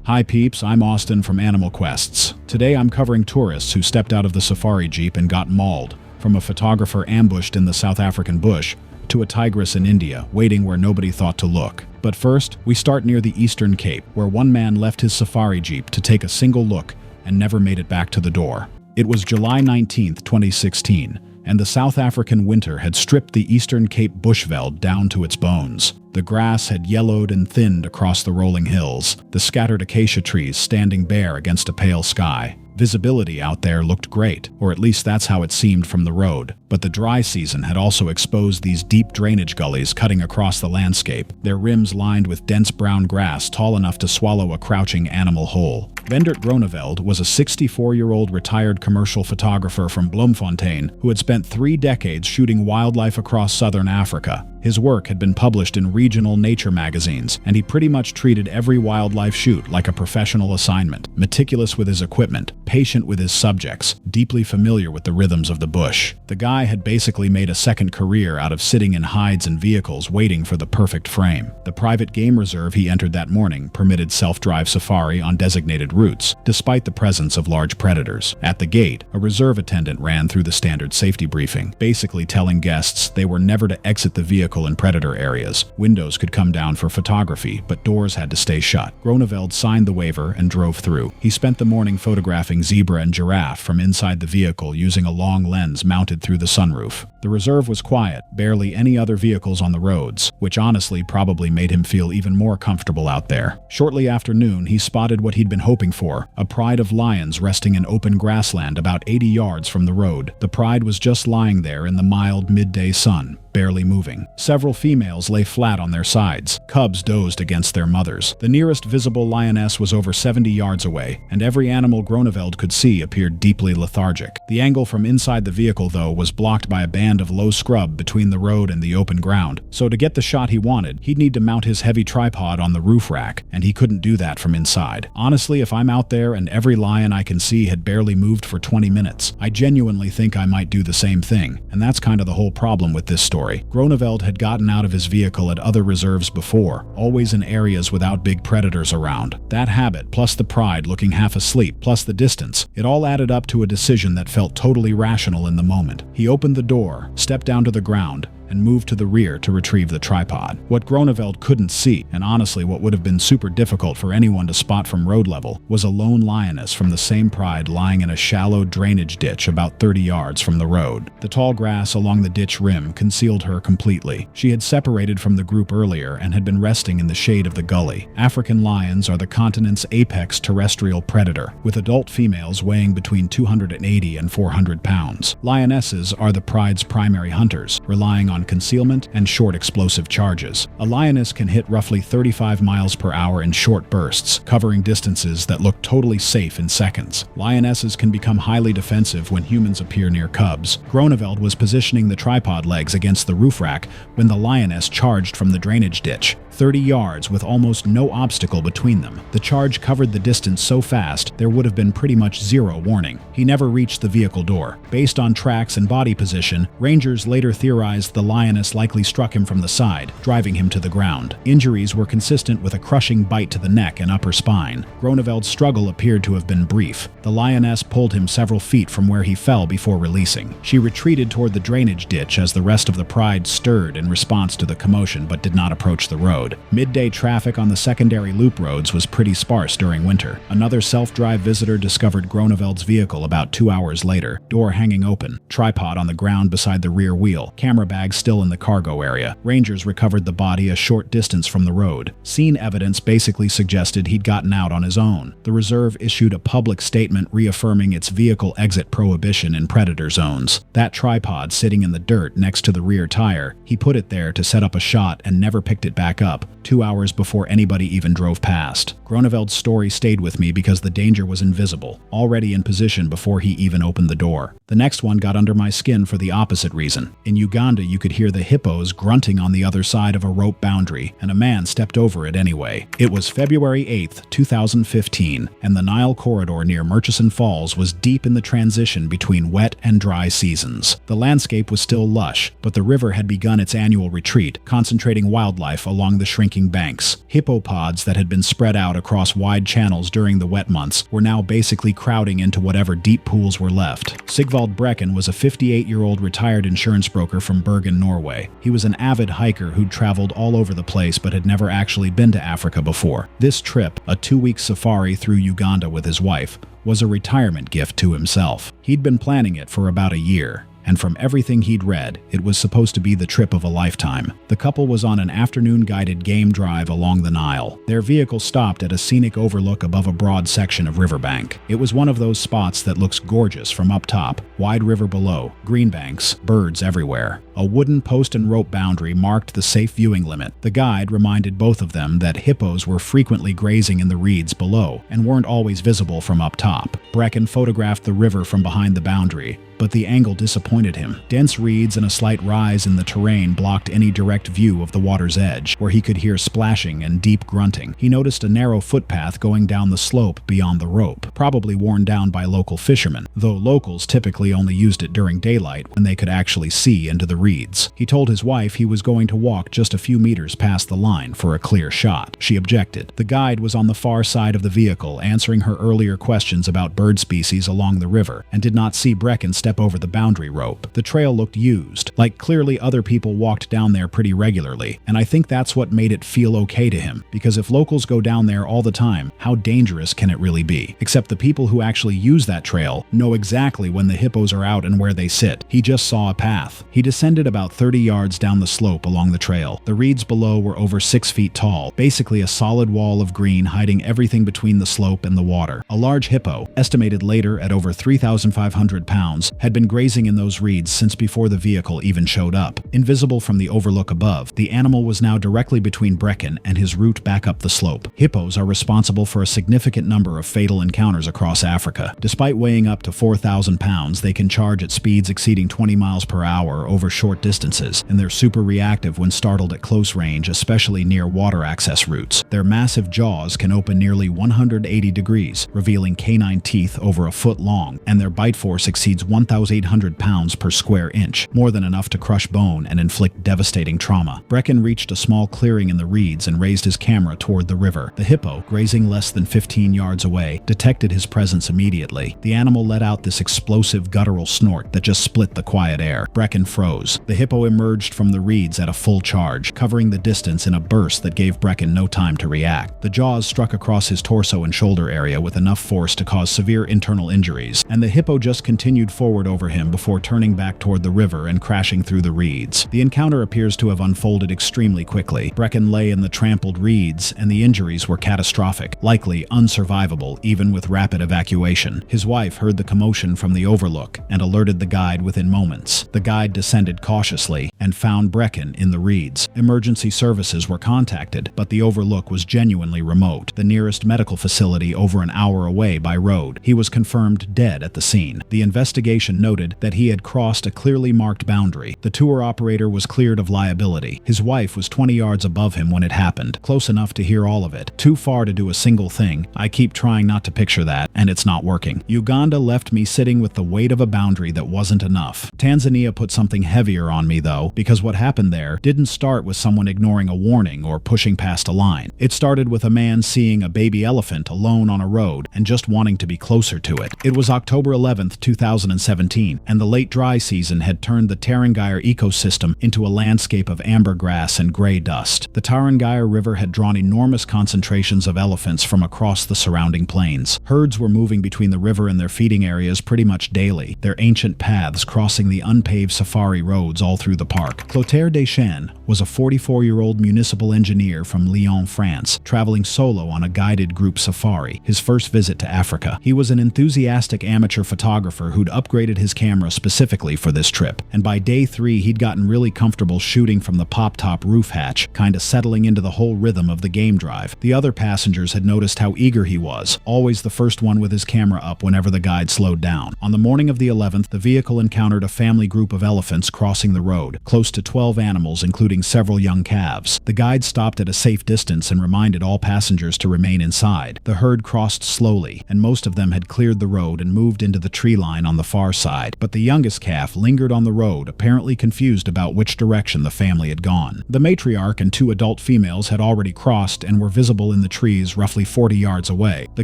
Hi peeps, I'm Austin from Animal Quests. Today I'm covering tourists who stepped out of the safari jeep and got mauled, from a photographer ambushed in the South African bush to a tigress in India waiting where nobody thought to look. But first, we start near the Eastern Cape, where one man left his safari jeep to take a single look and never made it back to the door. It was July 19, 2016, and the South African winter had stripped the Eastern Cape bushveld down to its bones. The grass had yellowed and thinned across the rolling hills, the scattered acacia trees standing bare against a pale sky. Visibility out there looked great, or at least that's how it seemed from the road. But the dry season had also exposed these deep drainage gullies cutting across the landscape, their rims lined with dense brown grass tall enough to swallow a crouching animal whole. Wendert Groenewald was a 64-year-old retired commercial photographer from Bloemfontein who had spent 3 decades shooting wildlife across southern Africa. His work had been published in regional nature magazines, and he pretty much treated every wildlife shoot like a professional assignment, meticulous with his equipment, patient with his subjects, deeply familiar with the rhythms of the bush. The guy had basically made a second career out of sitting in hides and vehicles waiting for the perfect frame. The private game reserve he entered that morning permitted self-drive safari on designated routes, despite the presence of large predators. At the gate, a reserve attendant ran through the standard safety briefing, basically telling guests they were never to exit the vehicle in predator areas. Windows could come down for photography, but doors had to stay shut. Groenewald signed the waiver and drove through. He spent the morning photographing zebra and giraffe from inside the vehicle using a long lens mounted through the sunroof. The reserve was quiet, barely any other vehicles on the roads, which honestly probably made him feel even more comfortable out there. Shortly after noon, he spotted what he'd been hoping for, a pride of lions resting in open grassland about 80 yards from the road. The pride was just lying there in the mild midday sun, barely moving. Several females lay flat on their sides. Cubs dozed against their mothers. The nearest visible lioness was over 70 yards away, and every animal Groenewald could see appeared deeply lethargic. The angle from inside the vehicle, though, was blocked by a band of low scrub between the road and the open ground, so to get the shot he wanted, he'd need to mount his heavy tripod on the roof rack, and he couldn't do that from inside. Honestly, if I'm out there and every lion I can see had barely moved for 20 minutes, I genuinely think I might do the same thing, and that's kind of the whole problem with this story. Groenewald had gotten out of his vehicle at other reserves before, always in areas without big predators around. That habit, plus the pride looking half asleep, plus the distance, it all added up to a decision that felt totally rational in the moment. He opened the door, stepped down to the ground, and moved to the rear to retrieve the tripod. What Groenewald couldn't see, and honestly what would have been super difficult for anyone to spot from road level, was a lone lioness from the same pride lying in a shallow drainage ditch about 30 yards from the road. The tall grass along the ditch rim concealed her completely. She had separated from the group earlier and had been resting in the shade of the gully. African lions are the continent's apex terrestrial predator, with adult females weighing between 280 and 400 pounds. Lionesses are the pride's primary hunters, relying on concealment and short explosive charges. A lioness can hit roughly 35 miles per hour in short bursts, covering distances that look totally safe in seconds. Lionesses can become highly defensive when humans appear near cubs. Groenewald was positioning the tripod legs against the roof rack when the lioness charged from the drainage ditch, 30 yards with almost no obstacle between them. The charge covered the distance so fast there would have been pretty much zero warning. He never reached the vehicle door. Based on tracks and body position, rangers later theorized the lioness likely struck him from the side, driving him to the ground. Injuries were consistent with a crushing bite to the neck and upper spine. Groenewald's struggle appeared to have been brief. The lioness pulled him several feet from where he fell before releasing. She retreated toward the drainage ditch as the rest of the pride stirred in response to the commotion but did not approach the road. Midday traffic on the secondary loop roads was pretty sparse during winter. Another self-drive visitor discovered Groenewald's vehicle about 2 hours later, door hanging open, tripod on the ground beside the rear wheel, camera bag still in the cargo area. Rangers recovered the body a short distance from the road. Scene evidence basically suggested he'd gotten out on his own. The reserve issued a public statement reaffirming its vehicle exit prohibition in predator zones. That tripod sitting in the dirt next to the rear tire, he put it there to set up a shot and never picked it back up, 2 hours before anybody even drove past. Groenewald's story stayed with me because the danger was invisible, already in position before he even opened the door. The next one got under my skin for the opposite reason. In Uganda, you could hear the hippos grunting on the other side of a rope boundary, and a man stepped over it anyway. It was February 8, 2015, and the Nile corridor near Murchison Falls was deep in the transition between wet and dry seasons. The landscape was still lush, but the river had begun its annual retreat, concentrating wildlife along the shrinking banks. Hippopods that had been spread out across wide channels during the wet months were now basically crowding into whatever deep pools were left. Sigvald Brekken was a 58-year-old retired insurance broker from Bergen, Norway. He was an avid hiker who'd traveled all over the place but had never actually been to Africa before. This trip, a 2-week safari through Uganda with his wife, was a retirement gift to himself. He'd been planning it for about a year, and from everything he'd read, it was supposed to be the trip of a lifetime. The couple was on an afternoon-guided game drive along the Nile. Their vehicle stopped at a scenic overlook above a broad section of riverbank. It was one of those spots that looks gorgeous from up top, wide river below, green banks, birds everywhere. A wooden post and rope boundary marked the safe viewing limit. The guide reminded both of them that hippos were frequently grazing in the reeds below and weren't always visible from up top. Brekken photographed the river from behind the boundary, but the angle disappointed him. Dense reeds and a slight rise in the terrain blocked any direct view of the water's edge, where he could hear splashing and deep grunting. He noticed a narrow footpath going down the slope beyond the rope, probably worn down by local fishermen, though locals typically only used it during daylight when they could actually see into the reeds. He told his wife he was going to walk just a few meters past the line for a clear shot. She objected. The guide was on the far side of the vehicle, answering her earlier questions about bird species along the river, and did not see Brekken step over the boundary rope. The trail looked used, like clearly other people walked down there pretty regularly, and I think that's what made it feel okay to him, because if locals go down there all the time, how dangerous can it really be? Except the people who actually use that trail know exactly when the hippos are out and where they sit. He just saw a path. He descended about 30 yards down the slope along the trail. The reeds below were over 6 feet tall, basically a solid wall of green hiding everything between the slope and the water. A large hippo, estimated later at over 3,500 pounds, had been grazing in those reeds since before the vehicle even showed up. Invisible from the overlook above, the animal was now directly between Brekken and his route back up the slope. Hippos are responsible for a significant number of fatal encounters across Africa. Despite weighing up to 4,000 pounds, they can charge at speeds exceeding 20 miles per hour over short distances, and they're super reactive when startled at close range, especially near water access routes. Their massive jaws can open nearly 180 degrees, revealing canine teeth over a foot long, and their bite force exceeds 1,800 pounds per square inch, more than enough to crush bone and inflict devastating trauma. Brekken reached a small clearing in the reeds and raised his camera toward the river. The hippo, grazing less than 15 yards away, detected his presence immediately. The animal let out this explosive guttural snort that just split the quiet air. Brekken froze. The hippo emerged from the reeds at a full charge, covering the distance in a burst that gave Brekken no time to react. The jaws struck across his torso and shoulder area with enough force to cause severe internal injuries, and the hippo just continued forward over him before turning back toward the river and crashing through the reeds. The encounter appears to have unfolded extremely quickly. Brekken lay in the trampled reeds, and the injuries were catastrophic, likely unsurvivable even with rapid evacuation. His wife heard the commotion from the overlook and alerted the guide within moments. The guide descended cautiously and found Brekken in the reeds. Emergency services were contacted, but the overlook was genuinely remote, the nearest medical facility over an hour away by road. He was confirmed dead at the scene. The investigation noted that he had crossed a clearly marked boundary. The tour operator was cleared of liability. His wife was 20 yards above him when it happened, close enough to hear all of it. Too far to do a single thing. I keep trying not to picture that, and it's not working. Uganda left me sitting with the weight of a boundary that wasn't enough. Tanzania put something heavier on me though, because what happened there didn't start with someone ignoring a warning or pushing past a line. It started with a man seeing a baby elephant alone on a road and just wanting to be closer to it. It was October 11th, 2017, and the late dry season had turned the Tarangire ecosystem into a landscape of amber grass and gray dust. The Tarangire River had drawn enormous concentrations of elephants from across the surrounding plains. Herds were moving between the river and their feeding areas pretty much daily, their ancient paths crossing the unpaved safari roads all through the park. Clotaire Deschênes was a 44-year-old municipal engineer from Lyon, France, traveling solo on a guided group safari, his first visit to Africa. He was an enthusiastic amateur photographer who'd upgraded his camera specifically for this trip, and by day 3 he'd gotten really comfortable shooting from the pop-top roof hatch, kinda settling into the whole rhythm of the game drive. The other passengers had noticed how eager he was, always the first one with his camera up whenever the guide slowed down. On the morning of the 11th, the vehicle encountered a family group of elephants crossing crossing the road, close to 12 animals including several young calves. The guide stopped at a safe distance and reminded all passengers to remain inside. The herd crossed slowly, and most of them had cleared the road and moved into the tree line on the far side. But the youngest calf lingered on the road, apparently confused about which direction the family had gone. The matriarch and 2 adult females had already crossed and were visible in the trees roughly 40 yards away. The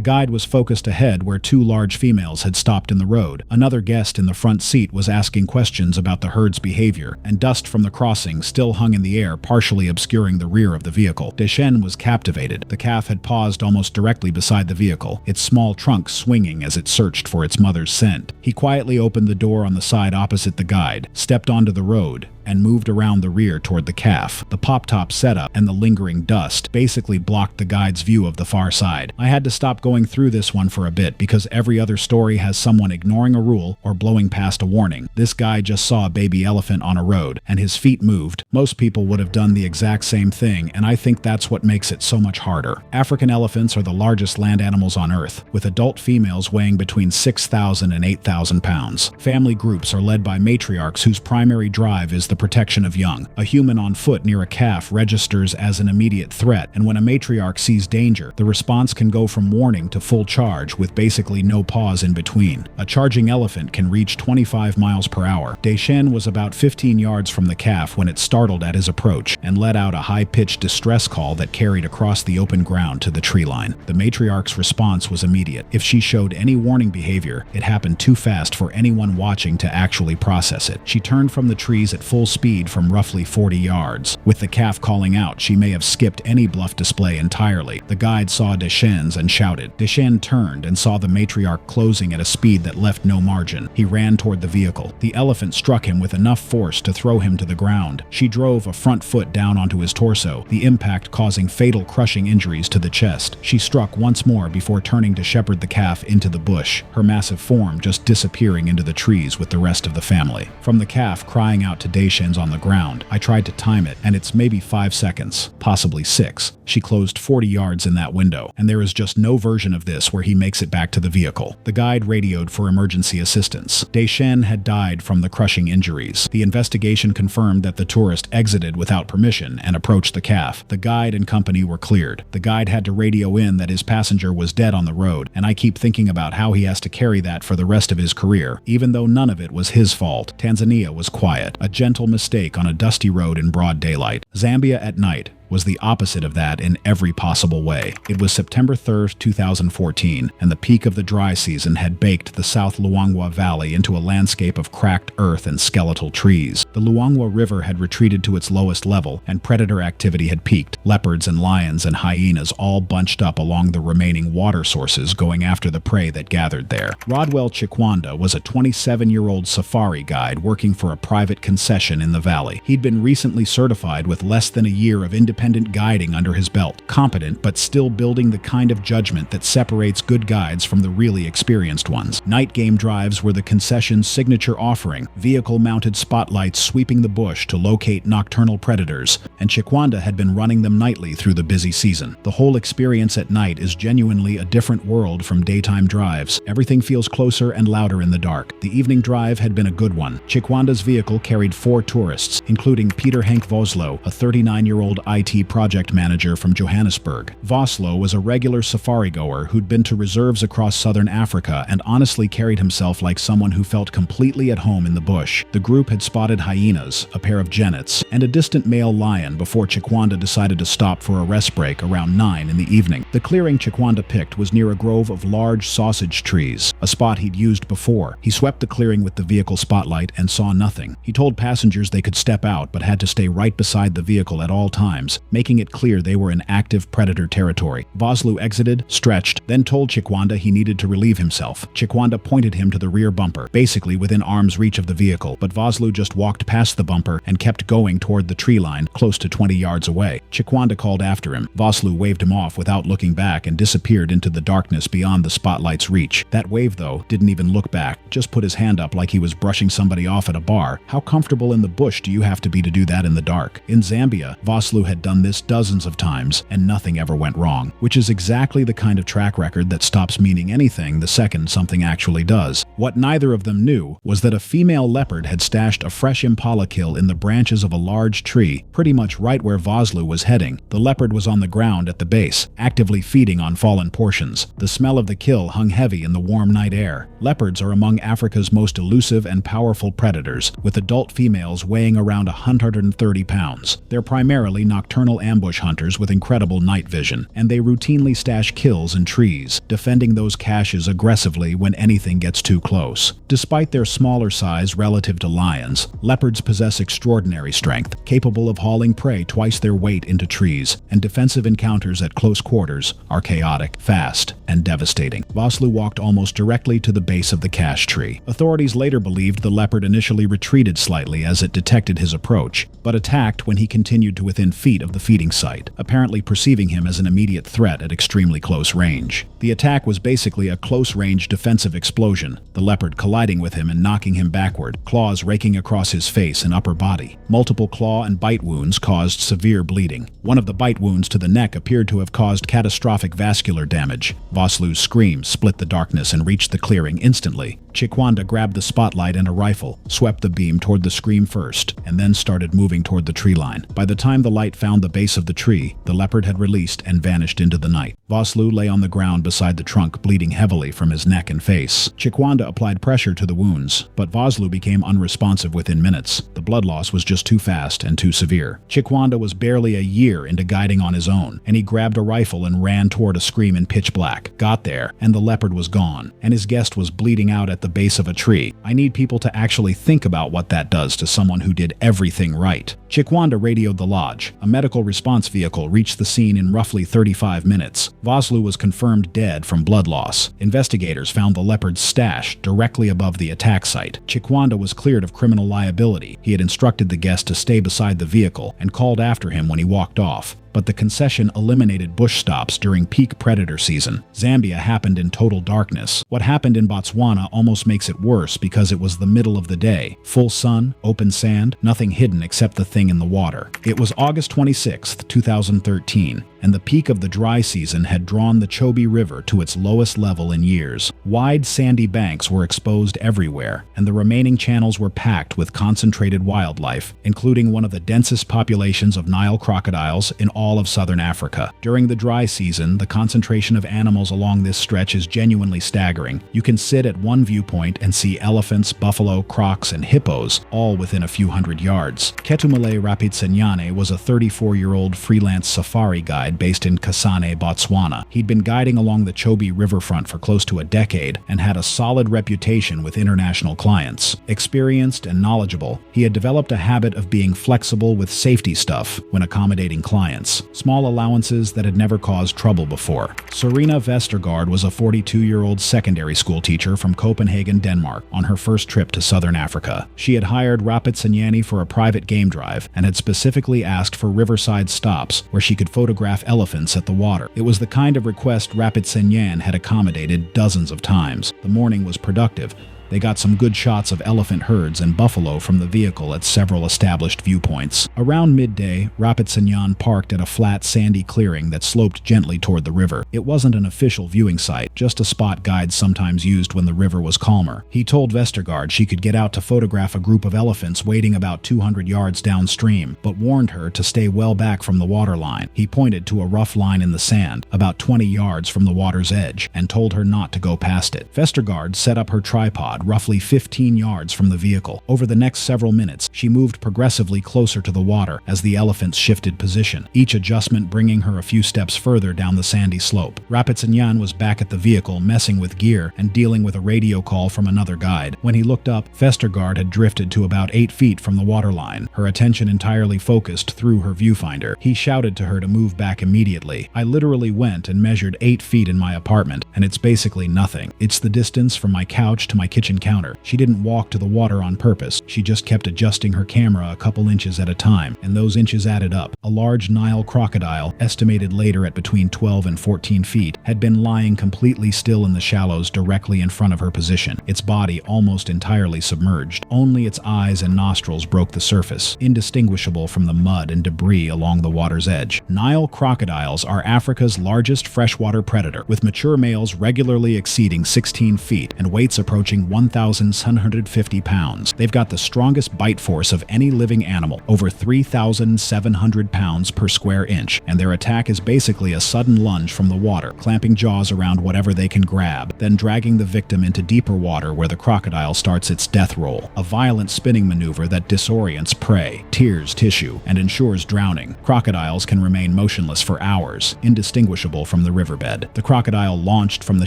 guide was focused ahead where 2 large females had stopped in the road. Another guest in the front seat was asking questions about the herd's behavior, and dust from the crossing still hung in the air, partially obscuring the rear of the vehicle. Dechen was captivated. The calf had paused almost directly beside the vehicle, its small trunk swinging as it searched for its mother's scent. He quietly opened the door on the side opposite the guide, stepped onto the road, and moved around the rear toward the calf. The pop-top setup and the lingering dust basically blocked the guide's view of the far side. I had to stop going through this one for a bit because every other story has someone ignoring a rule or blowing past a warning. This guy just saw a baby elephant on a road, and his feet moved. Most people would have done the exact same thing, and I think that's what makes it so much harder. African elephants are the largest land animals on Earth, with adult females weighing between 6,000 and 8,000 pounds. Family groups are led by matriarchs whose primary drive is the protection of young. A human on foot near a calf registers as an immediate threat, and when a matriarch sees danger, the response can go from warning to full charge with basically no pause in between. A charging elephant can reach 25 miles per hour. Dechen was about 15 yards from the calf when it startled at his approach and let out a high-pitched distress call that carried across the open ground to the tree line. The matriarch's response was immediate. If she showed any warning behavior, it happened too fast for anyone watching to actually process it. She turned from the trees at full speed from roughly 40 yards. With the calf calling out, she may have skipped any bluff display entirely. The guide saw Dechen's and shouted. Dechen turned and saw the matriarch closing at a speed that left no margin. He ran toward the vehicle. The elephant struck him with enough force to throw him to the ground. She drove a front foot down onto his torso, the impact causing fatal crushing injuries to the chest. She struck once more before turning to shepherd the calf into the bush, her massive form just disappearing into the trees with the rest of the family. From the calf crying out to Dechen's on the ground, I tried to time it, and it's maybe 5 seconds, possibly 6. She closed 40 yards in that window, and there is just no version of this where he makes it back to the vehicle. The guide radioed for emergency assistance. Dechen had died from the crushing injuries. The investigation confirmed that the tourist exited without permission and approached the calf. The guide and company were cleared. The guide had to radio in that his passenger was dead on the road, and I keep thinking about how he has to carry that for the rest of his career, even though none of it was his fault. Tanzania was quiet, a gentle mistake on a dusty road in broad daylight. Zambia at night was the opposite of that in every possible way. It was September 3rd, 2014, and the peak of the dry season had baked the South Luangwa Valley into a landscape of cracked earth and skeletal trees. The Luangwa River had retreated to its lowest level, and predator activity had peaked. Leopards and lions and hyenas all bunched up along the remaining water sources, going after the prey that gathered there. Rodwell Chikwanda was a 27-year-old safari guide working for a private concession in the valley. He'd been recently certified with less than a year of independent guiding under his belt, competent but still building the kind of judgment that separates good guides from the really experienced ones. Night game drives were the concession's signature offering, vehicle-mounted spotlights sweeping the bush to locate nocturnal predators, and Chikwanda had been running them nightly through the busy season. The whole experience at night is genuinely a different world from daytime drives. Everything feels closer and louder in the dark. The evening drive had been a good one. Chikwanda's vehicle carried 4 tourists, including Peter Henk Voslo, a 39-year-old IT project manager from Johannesburg. Voslo was a regular safari goer who'd been to reserves across southern Africa and honestly carried himself like someone who felt completely at home in the bush. The group had spotted hyenas, a pair of genets, and a distant male lion before Chikwanda decided to stop for a rest break around 9 in the evening. The clearing Chikwanda picked was near a grove of large sausage trees, a spot he'd used before. He swept the clearing with the vehicle spotlight and saw nothing. He told passengers they could step out but had to stay right beside the vehicle at all times, making it clear they were in active predator territory. Voslu exited, stretched, then told Chikwanda he needed to relieve himself. Chikwanda pointed him to the rear bumper, basically within arm's reach of the vehicle, but Voslu just walked past the bumper and kept going toward the tree line, close to 20 yards away. Chikwanda called after him. Voslu waved him off without looking back and disappeared into the darkness beyond the spotlight's reach. That wave, though, didn't even look back, just put his hand up like he was brushing somebody off at a bar. How comfortable in the bush do you have to be to do that in the dark? In Zambia, Voslu had done this dozens of times, and nothing ever went wrong, which is exactly the kind of track record that stops meaning anything the second something actually does. What neither of them knew was that a female leopard had stashed a fresh impala kill in the branches of a large tree, pretty much right where Vosloo was heading. The leopard was on the ground at the base, actively feeding on fallen portions. The smell of the kill hung heavy in the warm night air. Leopards are among Africa's most elusive and powerful predators, with adult females weighing around 130 pounds. They're primarily nocturnal ambush hunters with incredible night vision, and they routinely stash kills in trees, defending those caches aggressively when anything gets too close. Despite their smaller size relative to lions, leopards possess extraordinary strength, capable of hauling prey twice their weight into trees, and defensive encounters at close quarters are chaotic, fast, and devastating. Vosloo walked almost directly to the base of the cache tree. Authorities later believed the leopard initially retreated slightly as it detected his approach, but attacked when he continued to within feet of the feeding site, apparently perceiving him as an immediate threat at extremely close range. The attack was basically a close-range defensive explosion, the leopard colliding with him and knocking him backward, claws raking across his face and upper body. Multiple claw and bite wounds caused severe bleeding. One of the bite wounds to the neck appeared to have caused catastrophic vascular damage. Vosloo's scream split the darkness and reached the clearing instantly. Chikwanda grabbed the spotlight and a rifle, swept the beam toward the scream first, and then started moving toward the tree line. By the time the light found the base of the tree, the leopard had released and vanished into the night. Vosloo lay on the ground beside the trunk, bleeding heavily from his neck and face. Chikwanda applied pressure to the wounds, but Vosloo became unresponsive within minutes. The blood loss was just too fast and too severe. Chikwanda was barely a year into guiding on his own, and he grabbed a rifle and ran toward a scream in pitch black. Got there, and the leopard was gone, and his guest was bleeding out at the base of a tree. I need people to actually think about what that does to someone who did everything right. Chikwanda radioed the lodge. A medical response vehicle reached the scene in roughly 35 minutes. Vosloo was confirmed dead from blood loss. Investigators found the leopard's stash directly above the attack site. Chikwanda was cleared of criminal liability. He had instructed the guest to stay beside the vehicle and called after him when he walked off. But the concession eliminated bush stops during peak predator season. Zambia happened in total darkness. What happened in Botswana almost makes it worse because it was the middle of the day. Full sun, open sand, nothing hidden except the thing in the water. It was August 26, 2013, and the peak of the dry season had drawn the Chobe River to its lowest level in years. Wide sandy banks were exposed everywhere, and the remaining channels were packed with concentrated wildlife, including one of the densest populations of Nile crocodiles in all of southern Africa. During the dry season, the concentration of animals along this stretch is genuinely staggering. You can sit at one viewpoint and see elephants, buffalo, crocs, and hippos, all within a few hundred yards. Ketumale Rapitsenyane was a 34-year-old freelance safari guide based in Kasane, Botswana. He'd been guiding along the Chobe riverfront for close to a decade and had a solid reputation with international clients. Experienced and knowledgeable, he had developed a habit of being flexible with safety stuff when accommodating clients. Small allowances that had never caused trouble before. Serena Vestergaard was a 42-year-old secondary school teacher from Copenhagen, Denmark, on her first trip to southern Africa. She had hired Rapitsenyane for a private game drive and had specifically asked for riverside stops where she could photograph elephants at the water. It was the kind of request Rapitsenyane had accommodated dozens of times. The morning was productive. They got some good shots of elephant herds and buffalo from the vehicle at several established viewpoints. Around midday, Rapitsenyane parked at a flat, sandy clearing that sloped gently toward the river. It wasn't an official viewing site, just a spot guides sometimes used when the river was calmer. He told Vestergaard she could get out to photograph a group of elephants wading about 200 yards downstream, but warned her to stay well back from the water line. He pointed to a rough line in the sand, about 20 yards from the water's edge, and told her not to go past it. Vestergaard set up her tripod roughly 15 yards from the vehicle. Over the next several minutes, she moved progressively closer to the water as the elephants shifted position, each adjustment bringing her a few steps further down the sandy slope. Rapitsenyane was back at the vehicle, messing with gear and dealing with a radio call from another guide. When he looked up, Vestergaard had drifted to about 8 feet from the waterline, her attention entirely focused through her viewfinder. He shouted to her to move back immediately. I literally went and measured 8 feet in my apartment, and it's basically nothing. It's the distance from my couch to my kitchen high-pitch encounter. She didn't walk to the water on purpose. She just kept adjusting her camera a couple inches at a time, and those inches added up. A large Nile crocodile, estimated later at between 12 and 14 feet, had been lying completely still in the shallows directly in front of her position, its body almost entirely submerged. Only its eyes and nostrils broke the surface, indistinguishable from the mud and debris along the water's edge. Nile crocodiles are Africa's largest freshwater predator, with mature males regularly exceeding 16 feet and weights approaching 1,750 pounds. They've got the strongest bite force of any living animal, over 3,700 pounds per square inch, and their attack is basically a sudden lunge from the water, clamping jaws around whatever they can grab, then dragging the victim into deeper water where the crocodile starts its death roll, a violent spinning maneuver that disorients prey, tears tissue, and ensures drowning. Crocodiles can remain motionless for hours, indistinguishable from the riverbed. The crocodile launched from the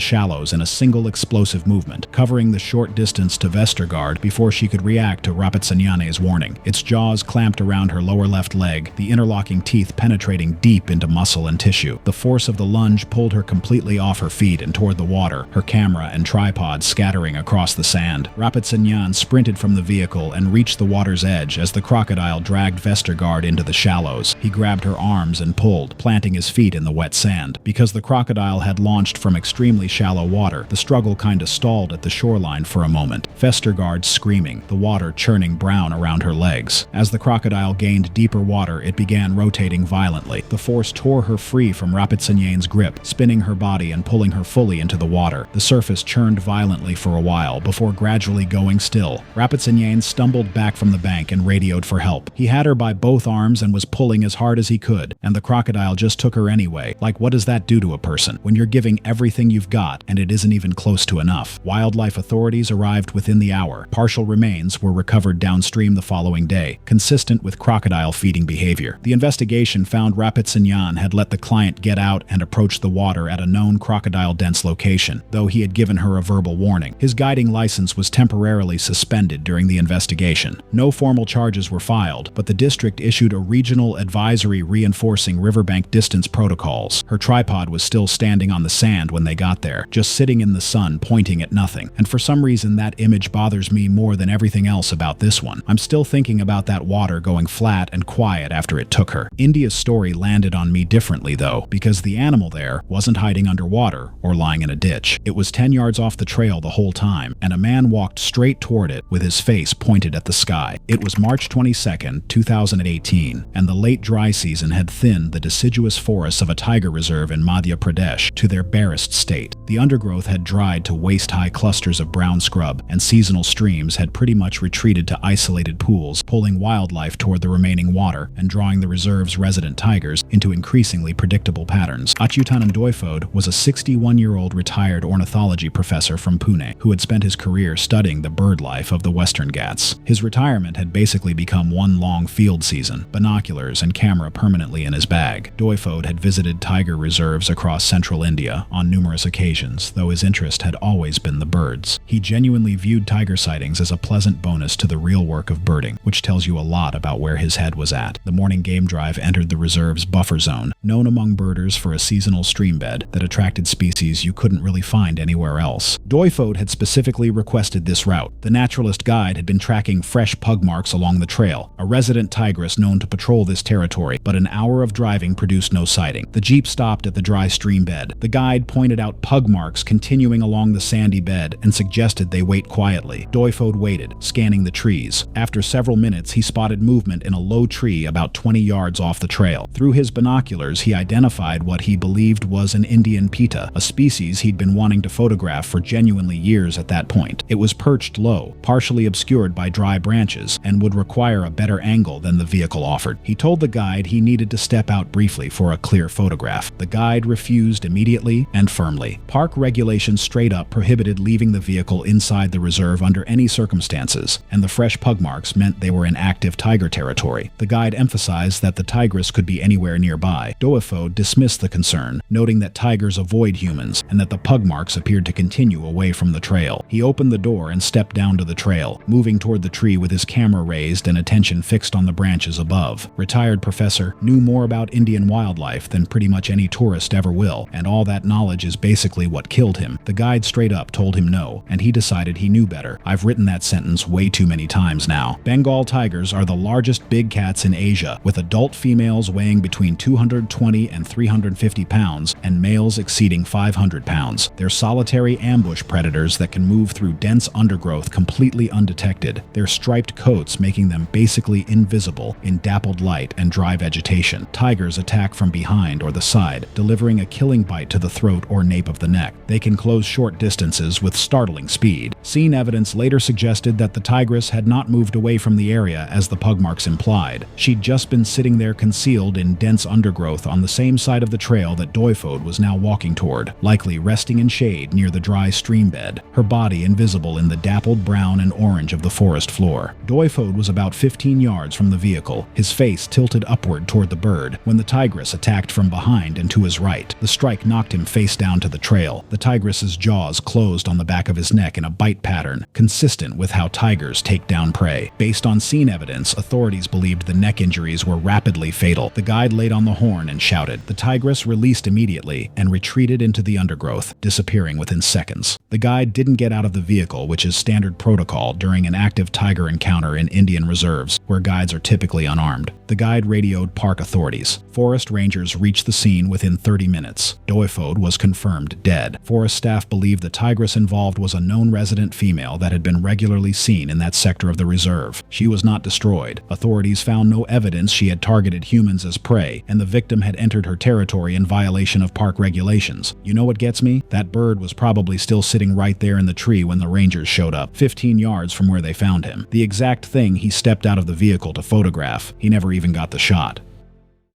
shallows in a single explosive movement, covering the short distance to Vestergaard before she could react to Rapatsanyane's warning. Its jaws clamped around her lower left leg, the interlocking teeth penetrating deep into muscle and tissue. The force of the lunge pulled her completely off her feet and toward the water, her camera and tripod scattering across the sand. Rapatsanyan sprinted from the vehicle and reached the water's edge as the crocodile dragged Vestergaard into the shallows. He grabbed her arms and pulled, planting his feet in the wet sand. Because the crocodile had launched from extremely shallow water, the struggle kinda stalled at the shoreline for a moment. Vestergaard screaming, the water churning brown around her legs. As the crocodile gained deeper water, it began rotating violently. The force tore her free from Rapatsanyan's grip, spinning her body and pulling her fully into the water. The surface churned violently for a while before gradually going still. Rapatsanyan stumbled back from the bank and radioed for help. He had her by both arms and was pulling as hard as he could, and the crocodile just took her anyway. Like, what does that do to a person when you're giving everything you've got and it isn't even close to enough? Wildlife authorities arrived within the hour. Partial remains were recovered downstream the following day, consistent with crocodile feeding behavior. The investigation found Rapatsanyan had let the client get out and approach the water at a known crocodile-dense location, though he had given her a verbal warning. His guiding license was temporarily suspended during the investigation. No formal charges were filed, but the district issued a regional advisory reinforcing riverbank distance protocols. Her tripod was still standing on the sand when they got there, just sitting in the sun pointing at nothing. And for some reason that image bothers me more than everything else about this one. I'm still thinking about that water going flat and quiet after it took her. India's story landed on me differently though, because the animal there wasn't hiding underwater or lying in a ditch. It was 10 yards off the trail the whole time, and a man walked straight toward it with his face pointed at the sky. It was March 22nd, 2018, and the late dry season had thinned the deciduous forests of a tiger reserve in Madhya Pradesh to their barest state. The undergrowth had dried to waist-high clusters of brown scrub, and seasonal streams had pretty much retreated to isolated pools, pulling wildlife toward the remaining water and drawing the reserve's resident tigers into increasingly predictable patterns. Achyutanand Doifode was a 61-year-old retired ornithology professor from Pune who had spent his career studying the bird life of the Western Ghats. His retirement had basically become one long field season, binoculars and camera permanently in his bag. Doifode had visited tiger reserves across central India on numerous occasions, though his interest had always been the birds. He genuinely viewed tiger sightings as a pleasant bonus to the real work of birding, which tells you a lot about where his head was at. The morning game drive entered the reserve's buffer zone, known among birders for a seasonal stream bed that attracted species you couldn't really find anywhere else. Doifode had specifically requested this route. The naturalist guide had been tracking fresh pug marks along the trail, a resident tigress known to patrol this territory, but an hour of driving produced no sighting. The jeep stopped at the dry stream bed. The guide pointed out pug marks continuing along the sandy bed and suggested they wait quietly. Doifode waited, scanning the trees. After several minutes, he spotted movement in a low tree about 20 yards off the trail. Through his binoculars, he identified what he believed was an Indian pita, a species he'd been wanting to photograph for genuinely years at that point. It was perched low, partially obscured by dry branches, and would require a better angle than the vehicle offered. He told the guide he needed to step out briefly for a clear photograph. The guide refused immediately and firmly. Park regulations straight up prohibited leaving the vehicle inside the reserve under any circumstances, and the fresh pug marks meant they were in active tiger territory. The guide emphasized that the tigress could be anywhere nearby. Doifode dismissed the concern, noting that tigers avoid humans and that the pug marks appeared to continue away from the trail. He opened the door and stepped down to the trail, moving toward the tree with his camera raised and attention fixed on the branches above. Retired professor knew more about Indian wildlife than pretty much any tourist ever will, and all that knowledge is basically what killed him. The guide straight up told him no, and he he decided he knew better. I've written that sentence way too many times now. Bengal tigers are the largest big cats in Asia, with adult females weighing between 220 and 350 pounds and males exceeding 500 pounds. They're solitary ambush predators that can move through dense undergrowth completely undetected, their striped coats making them basically invisible in dappled light and dry vegetation. Tigers attack from behind or the side, delivering a killing bite to the throat or nape of the neck. They can close short distances with startling speed. Scene evidence later suggested that the tigress had not moved away from the area as the pug marks implied. She'd just been sitting there concealed in dense undergrowth on the same side of the trail that Doifod was now walking toward, likely resting in shade near the dry stream bed, her body invisible in the dappled brown and orange of the forest floor. Doifod was about 15 yards from the vehicle, his face tilted upward toward the bird, when the tigress attacked from behind and to his right. The strike knocked him face down to the trail. The tigress's jaws closed on the back of his neck in a bite pattern, consistent with how tigers take down prey. Based on scene evidence, authorities believed the neck injuries were rapidly fatal. The guide laid on the horn and shouted. The tigress released immediately and retreated into the undergrowth, disappearing within seconds. The guide didn't get out of the vehicle, which is standard protocol during an active tiger encounter in Indian reserves, where guides are typically unarmed. The guide radioed park authorities. Forest rangers reached the scene within 30 minutes. Doifod was confirmed dead. Forest staff believed the tigress involved was a known resident female that had been regularly seen in that sector of the reserve. She was not destroyed. Authorities found no evidence she had targeted humans as prey, and the victim had entered her territory in violation of park regulations. You know what gets me? That bird was probably still sitting right there in the tree when the rangers showed up, 15 yards from where they found him. The exact thing he stepped out of the vehicle to photograph. He never even got the shot.